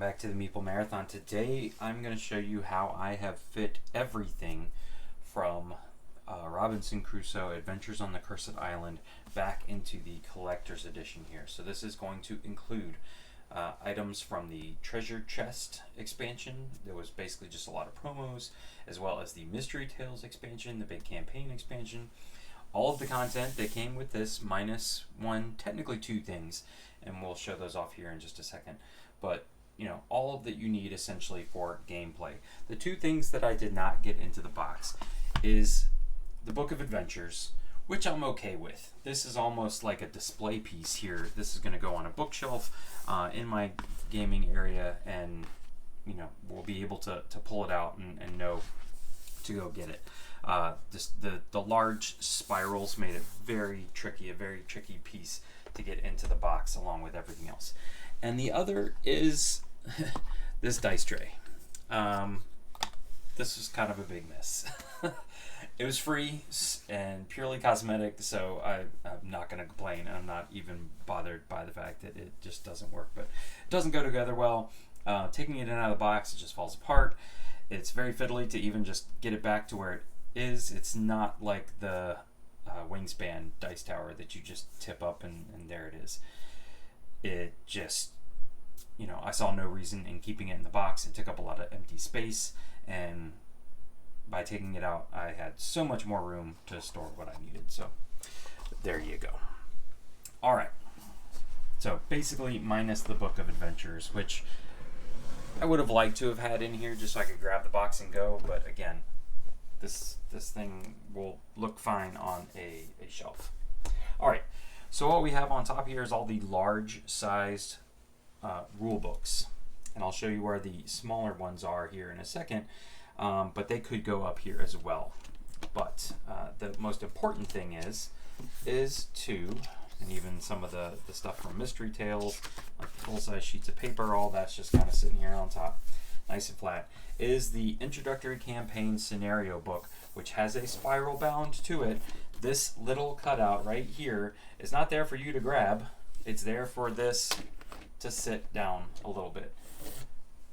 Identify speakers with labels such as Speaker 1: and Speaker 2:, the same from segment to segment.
Speaker 1: back to the Meeple Marathon. Today I'm going to show you how I have fit everything from Robinson Crusoe Adventures on the Cursed Island back into the collector's edition here. So this is going to include items from the treasure chest expansion. There was basically just a lot of promos, as well as the Mystery Tales expansion, the big campaign expansion. All of the content that came with this minus one, technically two things, and we'll show those off here in just a second. But you know, all that you need essentially for gameplay. The two things that I did not get into the box is the Book of Adventures, which I'm okay with. This is almost like a display piece here. This is going to go on a bookshelf in my gaming area, and you know, we'll be able to pull it out and know to go get it. The large spirals made it very tricky, a very tricky piece to get into the box along with everything else. And the other is this dice tray. This was kind of a big miss. It was free and purely cosmetic, so I'm not going to complain. I'm not even bothered by the fact that it just doesn't work, but it doesn't go together well. Taking it in and out of the box, it just falls apart. It's very fiddly to even just get it back to where it is. It's not like the Wingspan dice tower that you just tip up and there it is. It just, you know, I saw no reason in keeping it in the box. It took up a lot of empty space, and by taking it out, I had so much more room to store what I needed. So there you go. All right. So basically minus the Book of Adventures, which I would have liked to have had in here just so I could grab the box and go. But again, this thing will look fine on a shelf. All right. So what we have on top here is all the large sized rule books. And I'll show you where the smaller ones are here in a second. But they could go up here as well. But the most important thing is to, and even some of the stuff from Mystery Tales, like full-size sheets of paper, all that's just kind of sitting here on top, nice and flat, is the Introductory Campaign Scenario Book, which has a spiral bound to it. This little cutout right here is not there for you to grab. It's there for this to sit down a little bit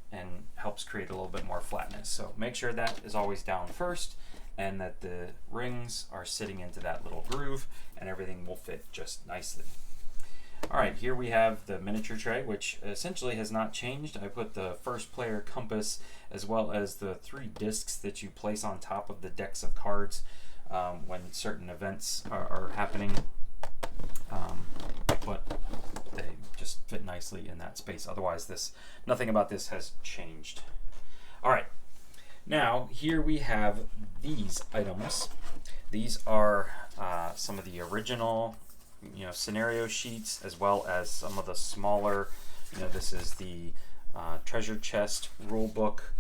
Speaker 1: and helps create a little bit more flatness. So make sure that is always down first and that the rings are sitting into that little groove and everything will fit just nicely. All right, here we have the miniature tray, which essentially has not changed. I put the first player compass as well as the 3 discs that you place on top of the decks of cards when certain events are happening. But they just fit nicely in that space. Otherwise, nothing about this has changed. All right, now here we have these items. These are some of the original, you know, scenario sheets, as well as some of the smaller. You know, this is the treasure chest rule book.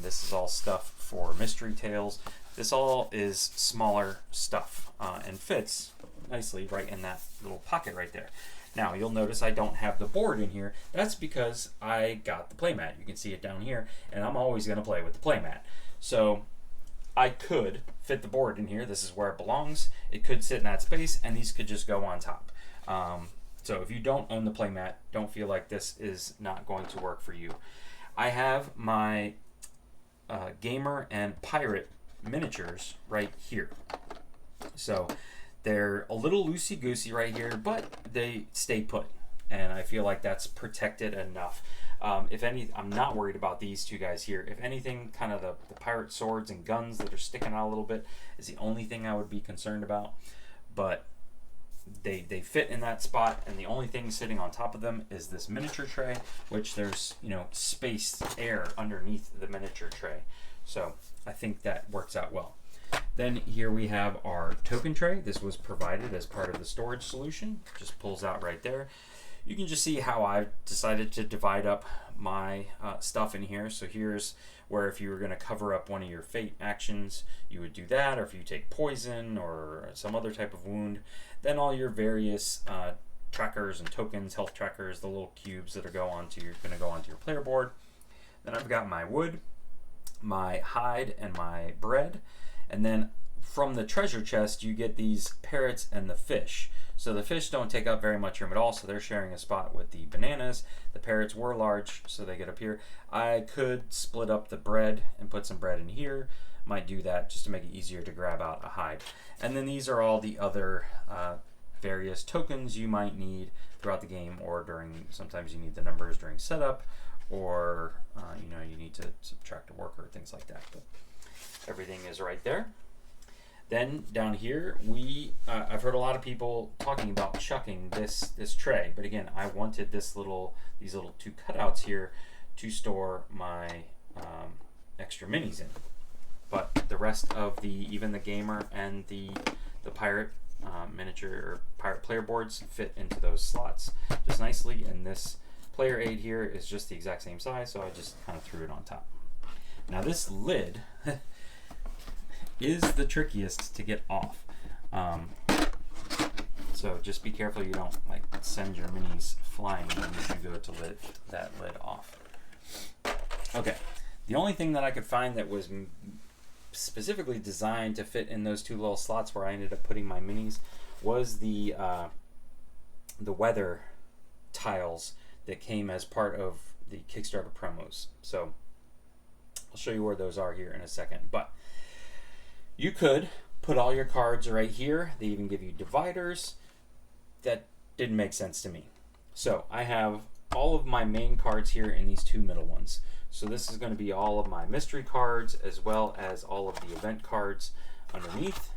Speaker 1: This is all stuff for Mystery Tales. This all is smaller stuff and fits nicely right in that little pocket right there. Now you'll notice I don't have the board in here. That's because I got the playmat. You can see it down here, and I'm always going to play with the playmat. So I could fit the board in here. This is where it belongs. It could sit in that space, and these could just go on top. So if you don't own the playmat, don't feel like this is not going to work for you. I have my gamer and pirate miniatures right here. So they're a little loosey-goosey right here, but they stay put, and I feel like that's protected enough. I'm not worried about these two guys here. If anything, kind of the pirate swords and guns that are sticking out a little bit is the only thing I would be concerned about. But they fit in that spot, and the only thing sitting on top of them is this miniature tray, which there's, you know, spaced air underneath the miniature tray. So I think that works out well. Then here we have our token tray. This was provided as part of the storage solution. Just pulls out right there. You can just see how I've decided to divide up my stuff in here. So here's where if you were going to cover up one of your fate actions, you would do that, or if you take poison or some other type of wound, then all your various trackers and tokens, health trackers, the little cubes that are going to go onto your player board. Then I've got my wood, my hide, and my bread. And then from the treasure chest, you get these parrots and the fish. So the fish don't take up very much room at all, so they're sharing a spot with the bananas. The parrots were large, so they get up here. I could split up the bread and put some bread in here. Might do that just to make it easier to grab out a hide. And then these are all the other various tokens you might need throughout the game, or during, sometimes you need the numbers during setup, or you need to subtract a worker, things like that. But everything is right there. Then down here, I've heard a lot of people talking about chucking this tray, but again, I wanted these little 2 cutouts here to store my extra minis in. But the rest of even the gamer and the pirate miniature or pirate player boards fit into those slots just nicely, and this player aid here is just the exact same size, so I just kind of threw it on top. Now this lid is the trickiest to get off. So just be careful you don't like send your minis flying when you go to lift that lid off. Okay, the only thing that I could find that was specifically designed to fit in those 2 little slots where I ended up putting my minis was the weather tiles that came as part of the Kickstarter promos. So I'll show you where those are here in a second. But you could put all your cards right here. They even give you dividers. That didn't make sense to me. So I have all of my main cards here in these 2 middle ones. So this is going to be all of my mystery cards as well as all of the event cards underneath.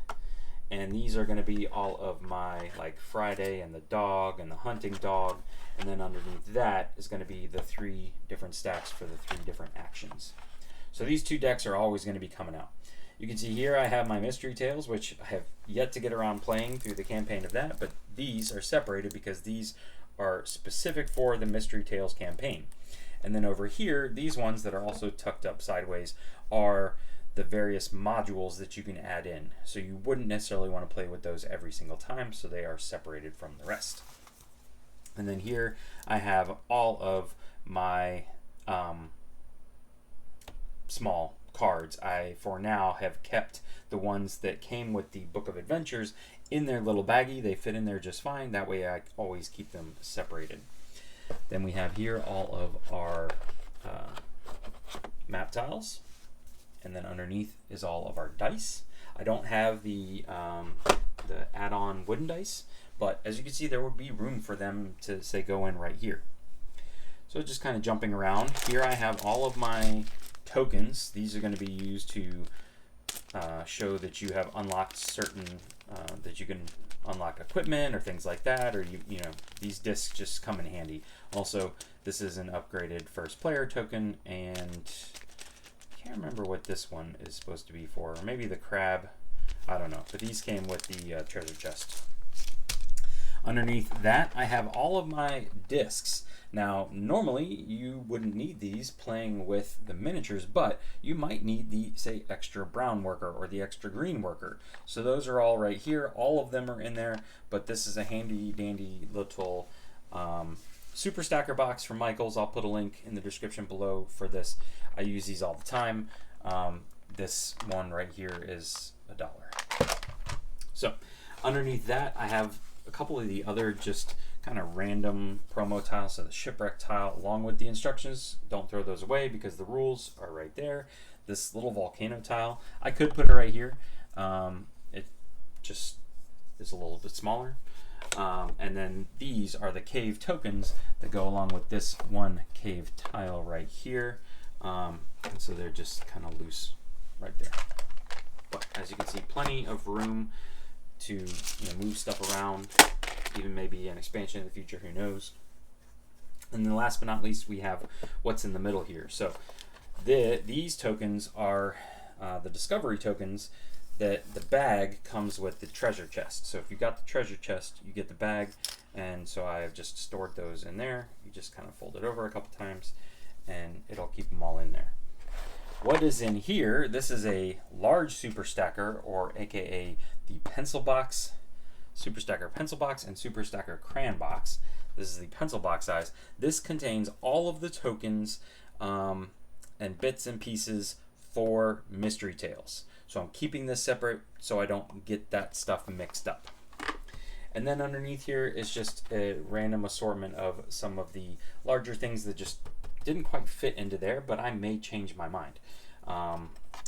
Speaker 1: And these are going to be all of my like Friday and the dog and the hunting dog. And then underneath that is going to be the 3 different stacks for the 3 different actions. So these 2 decks are always going to be coming out. You can see here I have my Mystery Tales, which I have yet to get around playing through the campaign of that, but these are separated because these are specific for the Mystery Tales campaign. And then over here, these ones that are also tucked up sideways are the various modules that you can add in. So you wouldn't necessarily want to play with those every single time, so they are separated from the rest. And then here I have all of my small cards. I, for now, have kept the ones that came with the Book of Adventures in their little baggie. They fit in there just fine. That way I always keep them separated. Then we have here all of our map tiles. And then underneath is all of our dice. I don't have the add-on wooden dice, but as you can see, there would be room for them to, say, go in right here. So just kind of jumping around. Here I have all of my tokens. These are going to be used to show that you have unlocked certain, that you can unlock equipment or things like that, or you know, these discs just come in handy. Also, this is an upgraded first player token, and I can't remember what this one is supposed to be for. Or maybe the crab, I don't know, but these came with the treasure chest. Underneath that, I have all of my discs. Now, normally you wouldn't need these playing with the miniatures, but you might need the, say, extra brown worker or the extra green worker. So those are all right here. All of them are in there, but this is a handy dandy little super stacker box from Michael's. I'll put a link in the description below for this. I use these all the time. This one right here is $1. So underneath that, I have a couple of the other just kind of random promo tiles. So the shipwreck tile along with the instructions, don't throw those away because the rules are right there. This little volcano tile, I could put it right here. It just is a little bit smaller. And then these are the cave tokens that go along with this one cave tile right here. And so they're just kind of loose right there. But as you can see, plenty of room to move stuff around, even maybe an expansion in the future, who knows. And then last but not least, we have what's in the middle here. So these tokens are the discovery tokens that the bag comes with the treasure chest. So if you got the treasure chest, you get the bag, and so I have just stored those in there. You just kind of fold it over a couple times and it'll keep them all in there. What is in here? This is a large super stacker, or aka the pencil box, super stacker pencil box, and super stacker crayon box. This is the pencil box size. This contains all of the tokens and bits and pieces for Mystery Tales. So I'm keeping this separate so I don't get that stuff mixed up. And then underneath here is just a random assortment of some of the larger things that just didn't quite fit into there, but I may change my mind.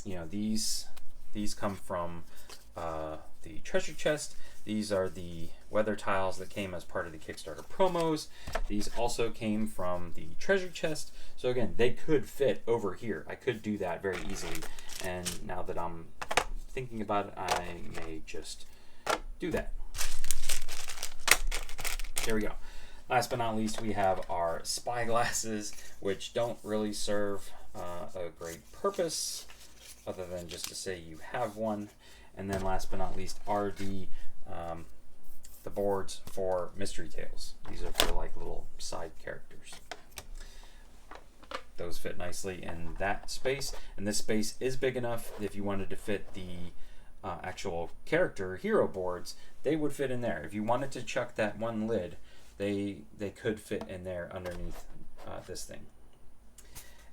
Speaker 1: You know, these come from the treasure chest. These are the weather tiles that came as part of the Kickstarter promos. These also came from the treasure chest. So again, they could fit over here. I could do that very easily. And now that I'm thinking about it, I may just do that. There we go. Last but not least, we have our spy glasses, which don't really serve a great purpose other than just to say you have one. And then last but not least are the boards for Mystery Tales. These are for like little side characters. Those fit nicely in that space, and this space is big enough if you wanted to fit the actual character hero boards, they would fit in there. If you wanted to chuck that one lid, they could fit in there underneath this thing.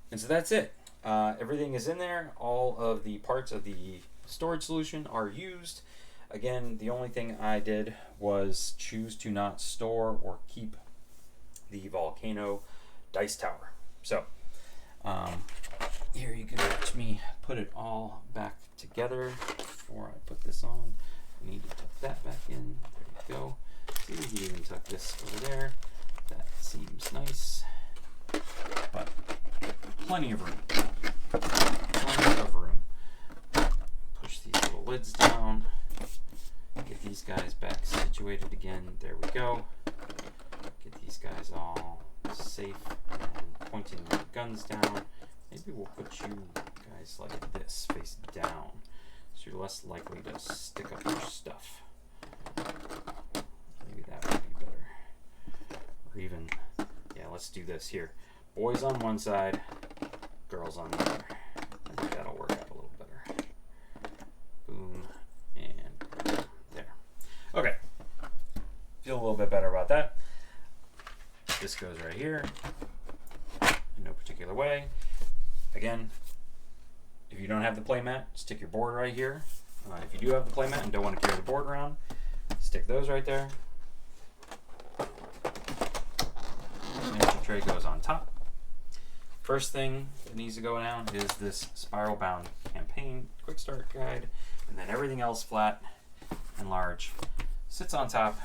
Speaker 1: And so that's it. Everything is in there. All of the parts of the storage solution are used. Again, the only thing I did was choose to not store or keep the volcano dice tower. So here you can watch me put it all back together. Before I put this on, I need to tuck that back in. There you go. See, you can even tuck this over there. That seems nice, but plenty of room. Plenty of room. Push these little lids down. Get these guys back situated again. There we go. Get these guys all safe and pointing their guns down. Maybe we'll put you guys like this, face down, so you're less likely to stick up your stuff. Maybe that would be better. Or even, yeah, let's do this here. Boys on one side, girls on the other. I think that'll work out a little better. Boom, and there. Okay, feel a little bit better about that. This goes right here, in no particular way. Again, if you don't have the playmat, stick your board right here. If you do have the playmat and don't want to carry the board around, stick those right there. Miniature tray goes on top. First thing that needs to go down is this spiral bound campaign quick start guide, and then everything else flat and large sits on top.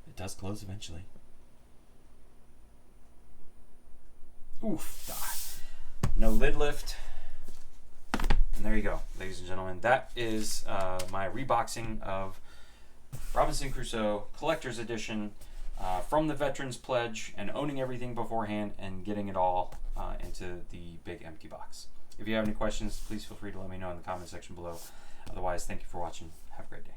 Speaker 1: It does close eventually. Oof. No lid lift. And there you go, ladies and gentlemen. That is my reboxing of Robinson Crusoe Collector's Edition from the Veterans Pledge, and owning everything beforehand and getting it all into the big empty box. If you have any questions, please feel free to let me know in the comment section below. Otherwise, thank you for watching. Have a great day.